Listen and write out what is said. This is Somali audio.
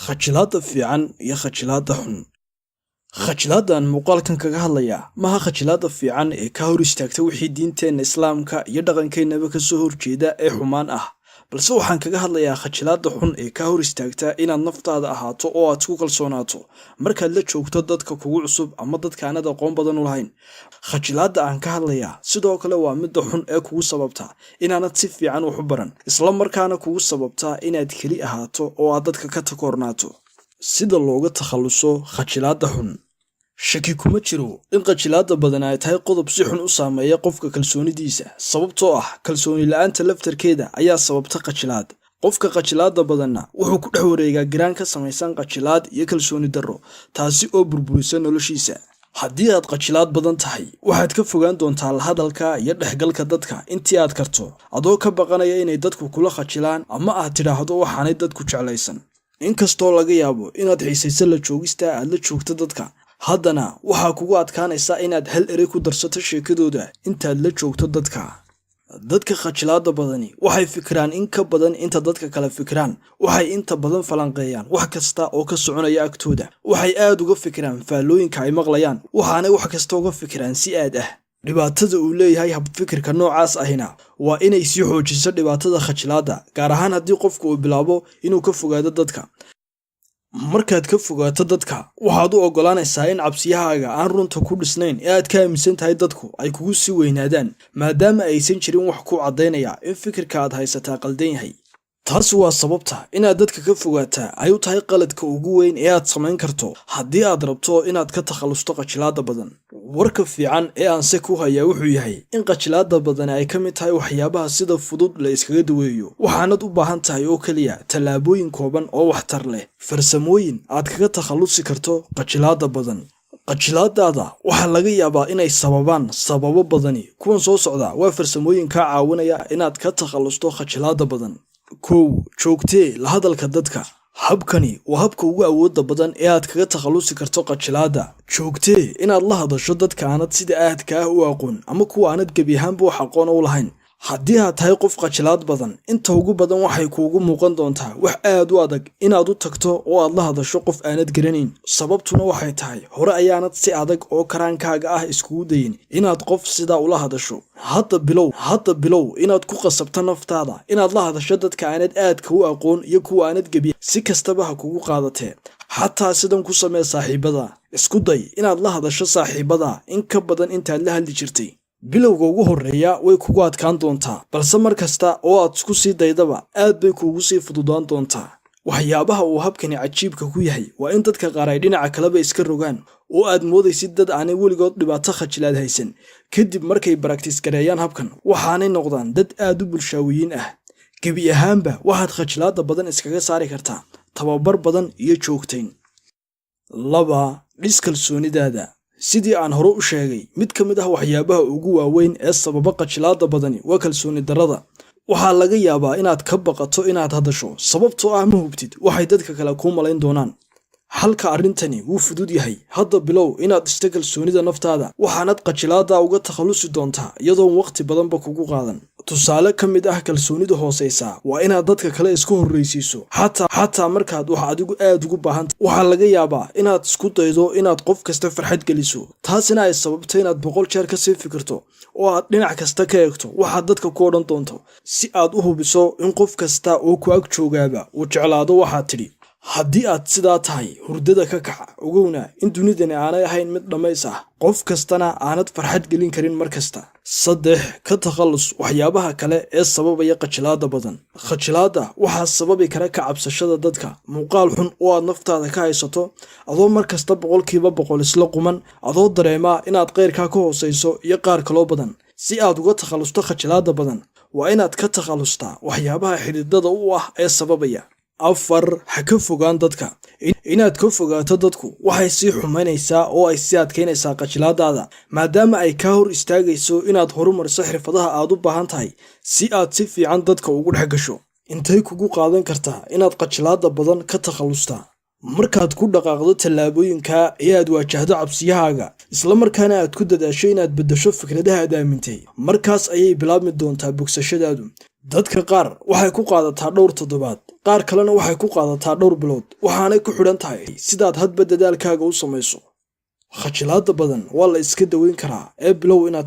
Khajilaada fiican iyo khajilaada xun. Khajilaadan muuqaalkan kaga hadlaya maaha khajilaada fiican ee ka hor istaagta wixii diinteena islaamka iyo dhaqankeennaba ka soo horjeeda ee xumaan ah, balse waxaan kaga hadlayaa khajilaada xun ee ka hor istaagta inaad naftaada ahaato oo aad ku kalsoonaato markaad la joogto dadka kugu cusub ama dadka aanad aqoon badan u lahayn. Khajilaada aan ka hadlayaa sidoo kale waa midda xun ee kugu sababta inaanad si fiican wax u baran, isla markaana kugu sababta inaad keli ahaato oo aad dadka ka takoornaato. Sida looga takhaluso khajilaada xun. Shaki kuma jiro in khajilaada badan ay tahay qodob si xun u saameeya qofka kalsoonidiisa, sababtoo ah kalsooni la'aanta laftarkeeda ayaa sababta khajilaad. Qofka khajilaada badanna wuxuu ku dhex wareegaa giraan ka samaysan khajilaad iyo kalsooni darro, taasi oo burburisa noloshiisa. Haddii aad khajilaad badan tahay, waxaad ka fogaan doontaa la hadalka iyo dhexgalka dadka intii aad karto, adoo ka baqanaya inay dadku kula khajilaan ama aad tidhaahdo waxaanay dadku jeclaysan. Inkastoo laga yaabo inaad xiisayso la joogista aad la joogto dadka, haddana waxaa kugu adkaanaysaa inaad hal erey ku darsato sheekadooda intaad la joogto dadka. Dadka khajilaada badani waxay fikiraan in ka badan inta dadka kale fikiraan, waxay inta badan falanqeeyaan wax kasta oo ka soconaya agtooda, waxay aad uga fikiraan faallooyinka ay maqlayaan, waxaanay wax kasta uga fikiraan si aad ah. Dhibaatada uu leeyahay habfikirka noocaas ahina waa inay sii xoojiso dhibaatada khajilaada, gaar ahaan haddii qofku uu bilaabo inuu ka fogaado dadka. Markaad ka fogaato dadka, waxaad u oggolaanaysaa in cabsiyahaaga aan runta ku dhisnayn ee aad ka aaminsan tahay dadku ay kugu sii weynaadaan, maadaama aysan jirin wax ku caddaynaya in fikirka aad haysataa qaldan yahay. Taasi waa sababta inaad dadka ka fogaataa ay u tahay qaladka ugu weyn ee aad samayn karto haddii aad rabto inaad ka takhalusto khajilaada badan. Warka fiican ee aan se ku hayaa wuxuu yahay in khajilaada badan ay ka mid tahay waxyaabaha sida fudud la iskaga daweeyo, waxaanad u baahan tahay oo keliya tallaabooyin kooban oo waxtar leh, farsamooyin aad kaga takhalusi karto khajilaada badan. Khajilaadaada waxaa laga yaabaa inay sababaan sababo badani. Kuwan soo socda waa farsamooyin kaa caawinaya inaad ka takhalusto khajilaada badan. 1. Joogtee la hadalka dadka. Habkani waa habka ugu awoodda badan ee aad kaga takhalusi karto khajilaada. Joogtee inaad la hadasho dadka aanad sida aadka ah u aqoon ama kuwa aanad gebi ahaanba wax aqoon u lahayn. Haddii aad tahay qof khajilaad badan, inta ugu badan waxay kuugu muuqan doontaa wax aad u adag inaad u tagto oo aad la hadasho qof aanad garanayn. Sababtuna waxay tahay hore ayaanad si adag oo karaankaaga ah iskugu dayin inaad qof sidaa ula hadasho. Hadda bilow inaad ku qasabto naftaada inaad la hadasho dadka aanad aadka u aqoon iyo kuwa aanad gebi si kastaba ha kugu qaadatee. Xataa sidan ku samee saaxiibada. Isku day inaad la hadasho saaxiibada in ka badan intaad la hadli jirtay. Bilowga ugu horreeya way kugu adkaan doontaa, balse mar kasta oo aad isku sii daydaba aad bay kuugu sii fududaan doontaa. Waxyaabaha uu habkani cajiibka ku yahay waa in dadka qaar ay dhinaca kaleba iska rogaan oo aad moodaysid dad aanay weligood dhibaato khajilaad haysan. Kadib markay baraktiis gareeyaan habkan, waxaanay noqdaan dad aad u bulshaawiyiin ah. Gebi ahaanba waxaad khajilaada badan iskaga saari kartaa tababar badan iyo joogtayn. 2. Dhis kalsoonidaada. Sidii aan hore u sheegay, mid ka mid ah waxyaabaha ugu waaweyn ee sababa khajilaada badani waa kalsooni darrada. Waxaa laga yaabaa inaad ka baqato inaad hadasho, sababtoo ah ma hubtid waxay dadka kale kuu malayn doonaan. Halka arrintani wuu fudud yahay. Hadda bilow inaad dhisto kalsoonida naftaada, waxaanad khajilaada uga takhalusi doontaa iyadoon waqti badanba kugu qaadan. Tusaale ka mid ah kalsoonida hooseysa waa inaad dadka kale isku horreysiiso, xataa markaad wax adigu aad ugu baahanta. Waxaa laga yaabaa inaad isku daydo inaad qof kasta farxad geliso, taasina ay sababto inaad 100 jeer kasii fikirto oo aad dhinac kasta ka eegto waxaad dadka ku odhan doonto, si aad u hubiso in qof kasta oo ku ag joogaaba uu jeclaado waxaad tidhi. Haddii aad sidaa tahay, hurdada ka kaca, ogowna in dunidani aanay ahayn mid dhammays ah, qof kastana aanad farxad gelin karin mar kasta. 3. Ka takhallus waxyaabaha kale ee sababaya khajilaada badan. Khajilaada waxaa sababi kara ka cabsashada dadka, muuqaal xun oo aad naftaada ka haysato, adoo mar kasta 100% isla quman, adoo dareemaa inaad qayrkaa ka hooseyso iyo qaar kaloo badan. Si aad uga takhalusto khajilaada badan, waa inaad ka takhalustaa waxyaabaha xididada u ah ee sababaya. 4. Ha ka fogaan dadka. Inaad ka fogaato dadku waxay sii xumaynaysaa oo ay sii adkaynaysaa khajilaadaada, maadaama ay kaa hor istaagayso inaad horumariso xirfadaha aad u baahan tahay si aad si fiican dadka ugu dhex gasho. Intay kugu qaadan kartaa inaad khajilaada badan ka takhalustaa? Markaad ku dhaqaaqdo tallaabooyinka ee aad waajahdo cabsiyahaaga, isla markaana aad ku dadaasho inaad beddesho fikradaha aad aamintay, markaas ayay bilaabmi doontaa bogsashadaadu. dadka qaar waxay ku qaadataa dhowr toddobaad, qaar kalena waxay ku qaadataa dhowr bilood, waxaanay ku xidhan tahay sidaad hadba dadaalkaaga u samayso. Khajilaadda badan waa la iska daweyn karaa ee bilow inaad